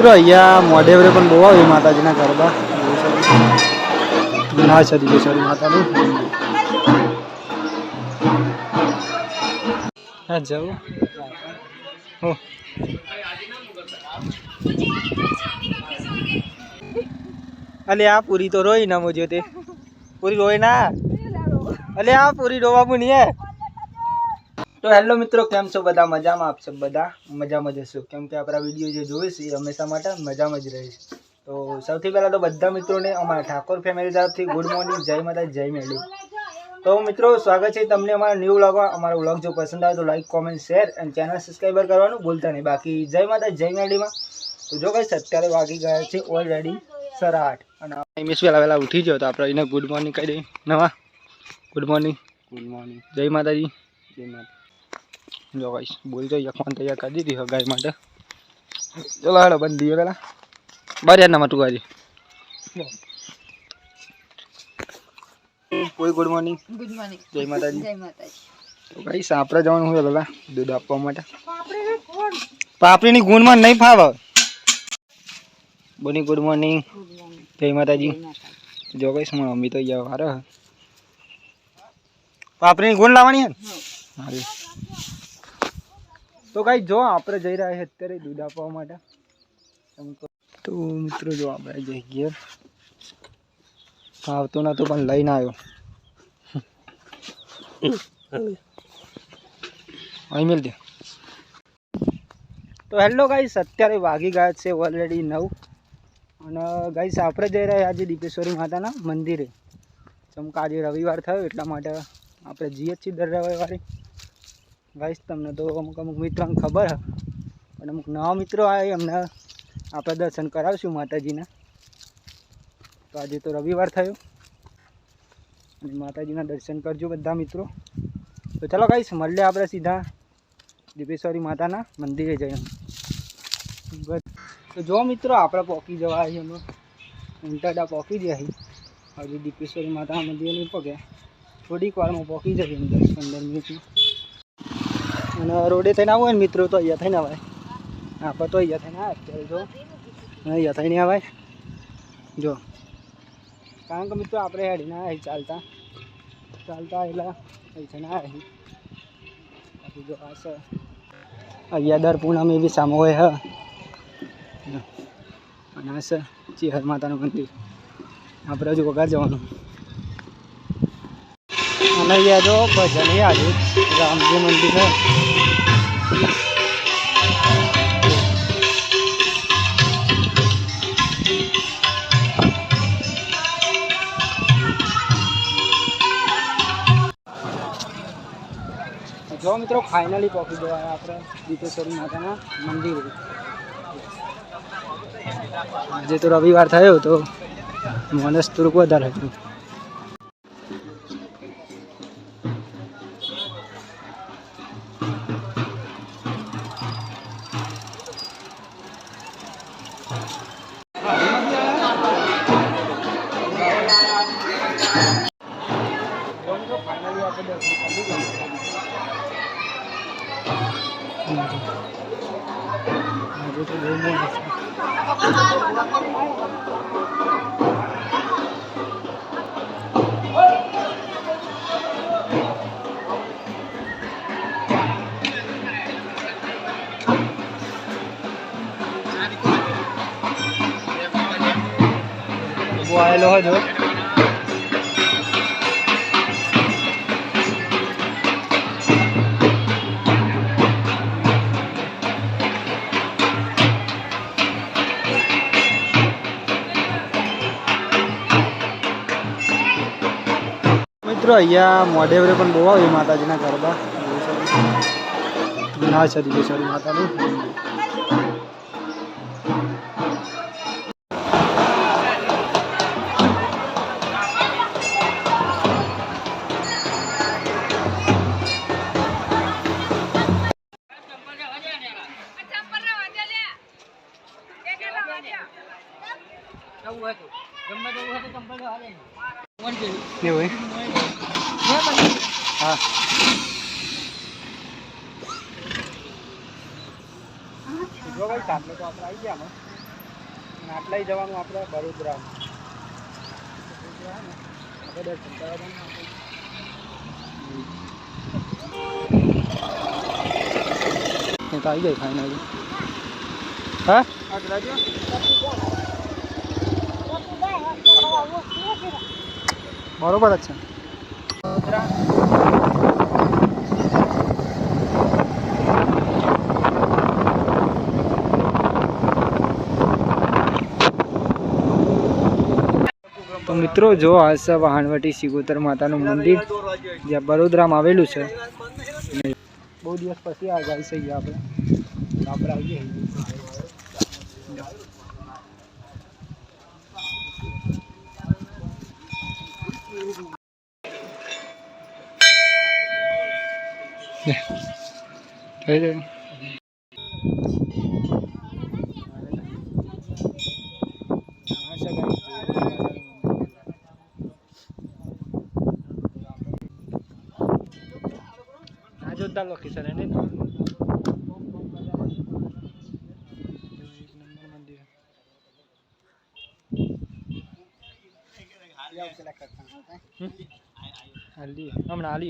મિત્રો અહીંયા મોઢેવરે પણ બહુ આવી માતાજીના ગરબા ના છે દિવેશ્વરી માતાનું. હા જવું હો અલે આ પૂરી તો રોઈ ના મુજે તે પૂરી રોય ના અલે આ પૂરી રોવા પણ હે. તો હેલો મિત્રો, કેમ છો બધા? મજામાં? આપ સબ બધા મજામાં જશો કેમ કે આપણા વિડીયો જે જોવે છે એ હંમેશા માટે મજામાં જ રહે છે. તો સૌથી પહેલાં તો બધા મિત્રોને અમારા ઠાકોર ફેમિલી તરફથી ગુડ મોર્નિંગ, જય માતા, જય મેળી. તો મિત્રો સ્વાગત છે તમને અમારા ન્યૂ વ્લોગમાં. અમારો વ્લોગ જો પસંદ આવે તો લાઈક, કોમેન્ટ, શેર અને ચેનલ સબસ્ક્રાઈબર કરવાનું ભૂલતા નહીં. બાકી જય માતા, જય મેળીમાં. તો જો કઈ અત્યારે વાગી ગયા છે ઓલરેડી 8:30 અને ઇમેશ વહેલા ઉઠી ગયો તો આપણે એને ગુડ મોર્નિંગ કહી દઈએ. નવા ગુડ મોર્નિંગ, ગુડ મોર્નિંગ, જય માતાજી, જય માતા. જો ગાઈસ બોલજો યખવાન તૈયાર કરી દીધી હગાઈ માટે. ચલો હાલો બંધ દીએ પેલા બાર યાર ના ટુકાજી. કોઈ ગુડ મોર્નિંગ, જય માતાજી, જય માતાજી. તો ગાઈસ આપણે જવાનું હોય પેલા દૂધ આપવા માટે. પાપડીની ગુણમાં નહીં ફાવે. બોની ગુડ મોર્નિંગ, જય માતાજી. જો ગાઈસ મારી મમ્મી તો અહીંયા હારે પાપડીની ગુણ લાવવાની હે. હારી તો ગાઈસ જો આપણે જઈ રહ્યા છે અત્યારે દૂધ આપવા માટે. તો મિત્રો જો આપણે જઈ ઘેર આવતો નતો પણ લઈને આવ્યો. અહીં મેલ દે. તો હેલો ગાઈસ, અત્યારે વાગી ગયા છે ઓલરેડી 9 અને ગાઈસ આપણે જઈ રહ્યા આજે દીપેશ્વરી માતાના મંદિરે. જેમ કે આજે રવિવાર થયો એટલા માટે આપણે જઈએ છીએ દર રવિવારે. ગાઈસ તમને તો અમુક મિત્રોને ખબર છે અને અમુક નવા મિત્રો આવે એમને આપણે દર્શન કરાવશું માતાજીના. તો આજે તો રવિવાર થયો અને માતાજીના દર્શન કરજો બધા મિત્રો. તો ચાલો ગાઈસ મળીએ આપણે સીધા દીપેશ્વરી માતાના મંદિરે જઈને. તો જો મિત્રો આપણે પહોંચી જવા છીએ અમે ઉંટાડા પહોંચી ગયા છીએ. હજી દીપેશ્વરી માતાના મંદિરે નહીં પહોંચ્યા, થોડીક વારમાં પહોંચી જઈએ 10-15 મિનિટમાં. અને રોડે થઈને આવો ને મિત્રો તો અહીંયા થઈને આવાય. આપણે તો અહીંયા થઈને અત્યારે જો અહીંયા થઈને આવાય જો, કારણ કે મિત્રો આપણે હેડીને આવ્યા ચાલતા ચાલતા એટલે અહીં થઈને આવ્યા. બાકી જો આ છે અહીંયા દર પૂનમ એવી સામે હોય હ. અને આ છે ચિહર માતાનું મંદિર. આપણે હજુ વગર જવાનું. અને અહીંયા જો ભજન આજે રામજી મંદિર છે. જો મિત્રો ફાઇનલી પહોંચી ગયા આપણે દીપેશ્વરી માતાના મંદિરે. આજે તો રવિવાર થયો તો માણસ થોડુંક વધારે હતું. આવેલો હજો મિત્રો અહીંયા મોઢેવરે પણ બહુ આવી માતાજીના ગરબા ના છે દિવેશ્વરી માતાનું. એવું હા જો ભાઈ સામે તો આપણે આવી ગયા. આટલા જવાનું આપણે વડોદરા દર્શન કરવા આવી જાય ફાઇનલી. હા બરોબર જ છે. તો મિત્રો જો આ છે વહાણવટી સિગોતર માતાનું મંદિર જ્યાં વડોદરામાં આવેલું છે. બહુ દિવસ પછી આ જાય છે આપણે આવીએ. થઈ જાય જોરદાર લોકેશન है नहीं मंदिर हल्दी हमने आली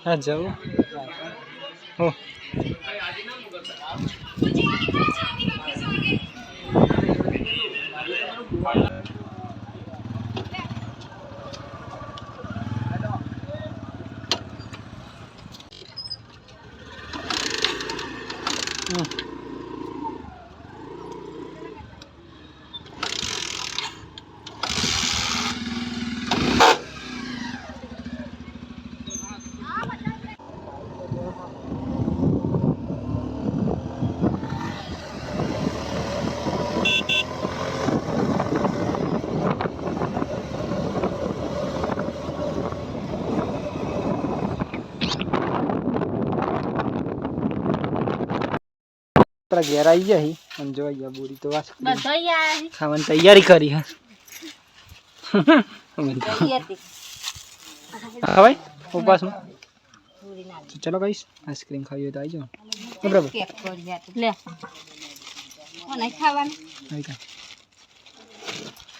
हाँ जाओ हो ઘેર આવી જાય અને જોઈ ગયા બોરી તો ખાવાની તૈયારી કરી હા ભાઈ ઉપવાસમાં ચલો ગાઈસ આઈસ્ક્રીમ ખાવી હોય તો આવી જાઓ બરાબર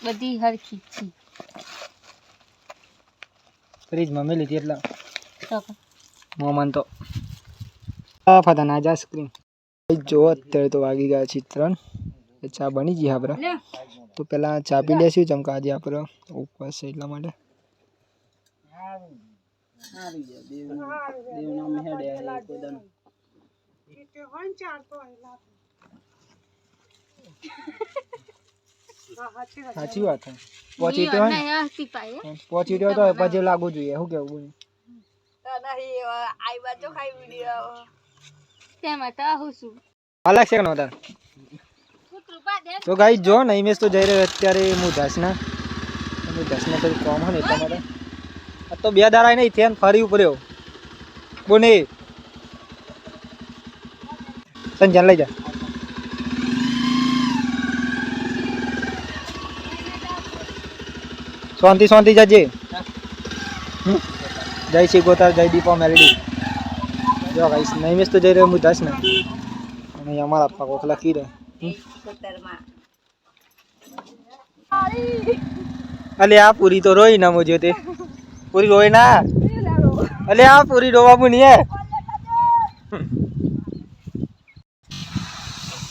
બધી હરખી ફ્રીજમાં મેલી હતી એટલા મોમન તો ફતા ના આઈસ્ક્રીમ જો અત્યારે તો વાગી ગયા છે 3 ચા બની ગઈ આપણે તો પેલા ચા પી લેશું ચમકા આજે આપણે ઉપવાસ છે એટલા માટે સાચી વાત છે પહોંચી તો પછી લાગવું જોઈએ શું કેવું અલગ છે નો તાર તો ગાઈસ જો ને ઇમેજ તો જઈ રહ્યો અત્યારે હું ધસના થોડું કોમ હોય ને એટલા માટે આ તો 2 દાડા નહીં થયા ફરી ઉપર્યો બોને સંજન લઈ જા શાંતિ જાજે જય સિગોતર જય દીપા મેલડી જો ગાઈસ નહીં મેસ તો જઈ રહ્યો હું ધસના અને અમારા પપ્પા કોક લખી રહે અલે આ પૂરી તો રોઈ ના મુझे તે પૂરી રોઈ ના અલે આ પૂરી રોવા બુની હે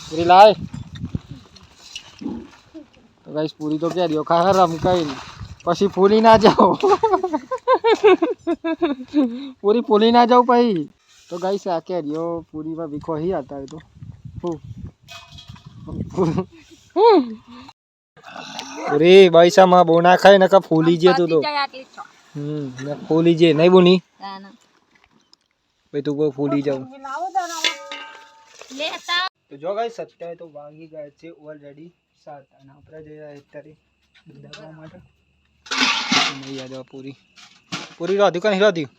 પૂરી લાય તો ગાઈસ પૂરી તો કે દિયો ખા રમ કઈ પછી ફૂલી ના જાઓ પૂરી ફૂલી ના જાઓ ભાઈ તો ગાઈસ આ કે દિયો પૂરી માં વિખો ही आता है तो अरे भाई साहब मां बोना खाए ना का फूली जे तू तो ना फूली जे नहीं बोनी भाई तू को फूली जाऊ लेता तो जो गाइस सत्य है तो वागी गए छे ऑलरेडी 7 અને આપણે જઈ રહ્યા અત્યારે દુધાવા માટે નહીં આ પૂરી રાધી કઈ રાધી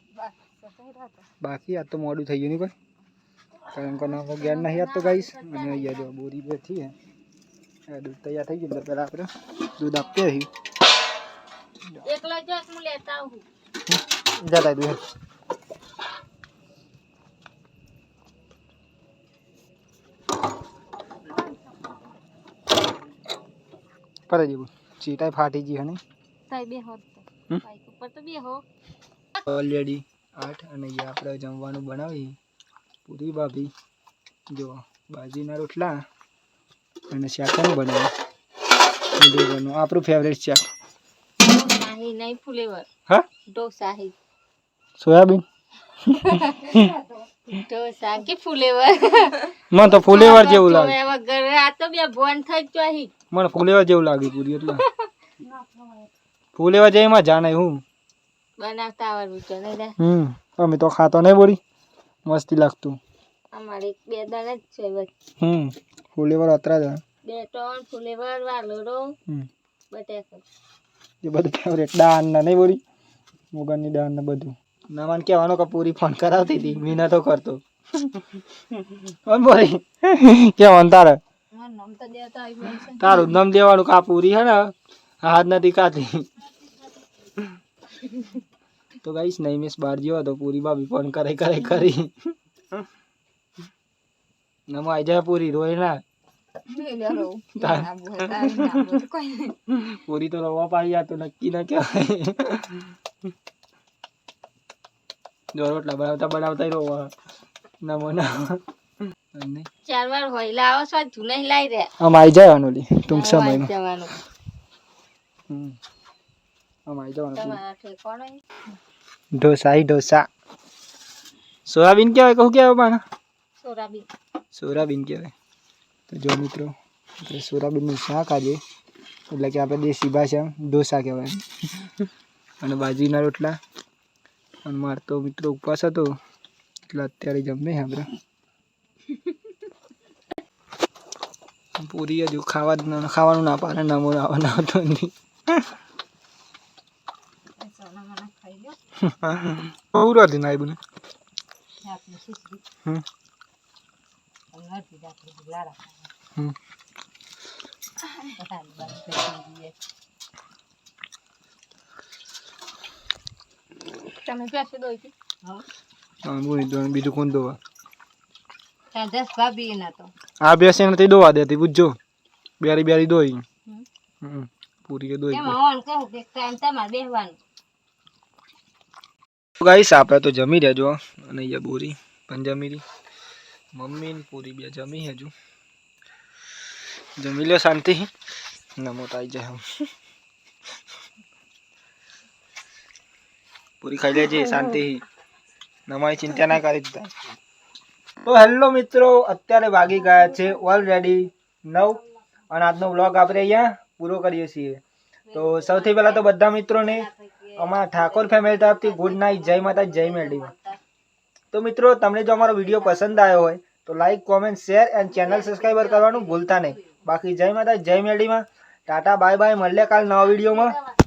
બાકી આ તો મોડું થઈ ગયું નહીં કોઈ કારણ કે ના જ્ઞાન નહીં આ તો ગાઈસ અને અહીંયા જો બોરી બેઠી હે दूध तैयार થઈ ગયું તો પહેલા આપણે दूध આપતે હી એકલા જસ હું લેતા હું જાતા दूध પર જેવું ચીટાઈ ફાટી ગઈ હે નહીં તાઈ બે હો હમ? બાઈક ઉપર તો બે હો ઓલરેડી 8 અને અહીંયા આપણે જમવાનું બનાવી પૂરી ભાભી જો બાજીના રોટલા અને શાકનું બનાવ્યું આપણું ફેવરેટ શાક શાહી નહીં ફુલેવર હા ઢોસા હી સોયાબીન ઢોસા કે ફુલેવર મને તો ફુલેવર જેવું લાગે વગર આ તો બે બોન થઈ જ હી મને ફુલેવર જેવું લાગે પૂરી એટલે ફુલેવર જેમાં જાણે હું બનાવતા આવડવું છે ને અમે તો ખાતો નહીં બોલી મસ્તી લાગતું અમારે એક બે દાણા જ છે બસ ફુલેવર અત્રા જ બે ટોન ફુલેવર વાલોડો બટેકો એ બધું ફેવરેટ દાળ ના નહીં બોલી મુગરની દાળ ને બધું નામાન કહેવાનો કે પૂરી ફોન કરાવતી હતી મીના તો કરતો કોણ બોલી કેવાનું તારે નામ તો દેતા આવી બોલશે તારું નામ દેવાનું કા પૂરી હે ને હાથ નથી ખાતી તો ગાઈસ નહીં મિસ બહાર જેવો તો પૂરી ભાભી ફોન કરે કરી નમો આઈ જાય પૂરી રોય ના પૂરી તો રવા પાડી આ તો નક્કી ના કહેવાય જો રોટલા બનાવતા રોવા નમો ના 4 વાર હોય લાવો છો જુને લાઈ રે આમ આઈ જાય અનોલી ટૂંક સમયમાં જવાનું આમ આઈ જવાનું તમારા ઠેકોણો ઢોસા સોયાબીન કહેવાય કહું કહેવાય પાના સોરાબી સોયાબીન કહેવાય તો જો મિત્રો આપણે સોયાબીનનું શાક આજે એટલે કે આપણે દેશી ભાષા ઢોસા કહેવાય અને બાજરીના રોટલા અને મારે તો મિત્રો ઉપવાસ હતો એટલે અત્યારે જમે આપણે પૂરી હજુ ખાવાનું ના પાડે નમો આવવાનો હતો નહીં પૂરાથી ના આવ્યું તમે પેસે દોઈ બીજું કોણ દોવા દસ ભાભી ના તો આ બેસે નથી દોવા દેતી પૂછજો બેરી દોઈ પૂરી દોઈ એમાં ઓન કહું કે ટાઈમ તમારે બેહવાનું ગાઈસ આપણે તો જમી રહેજો અને અહીંયા બોરી પણ જમી રહી મમ્મી ને પૂરી બે જમી હજુ જમી લો શાંતિ નમો તો આવી જાય પૂરી ખાઈ લેજે શાંતિ નમાઈ ચિંતા ના કરી દીધા તો હેલો મિત્રો અત્યારે વાગી ગયા છે ઓલરેડી 9 અને આજનો વ્લોગ આપણે અહીંયા પૂરો કરીએ છીએ તો સૌથી પહેલા તો બધા મિત્રોને અમારા ઠાકોર ફેમિલી તરફથી ગુડ નાઇટ જય માતા જય મેરડી તો મિત્રો તમને જો અમારો વિડીયો પસંદ આવ્યો હોય તો like comment share and channel subscriber કરવાનું ભૂલતા નહીં બાકી જય માતા જય મેરડીમાં ટાટા બાય બાય મળીએ કાલ નવા વિડીયોમાં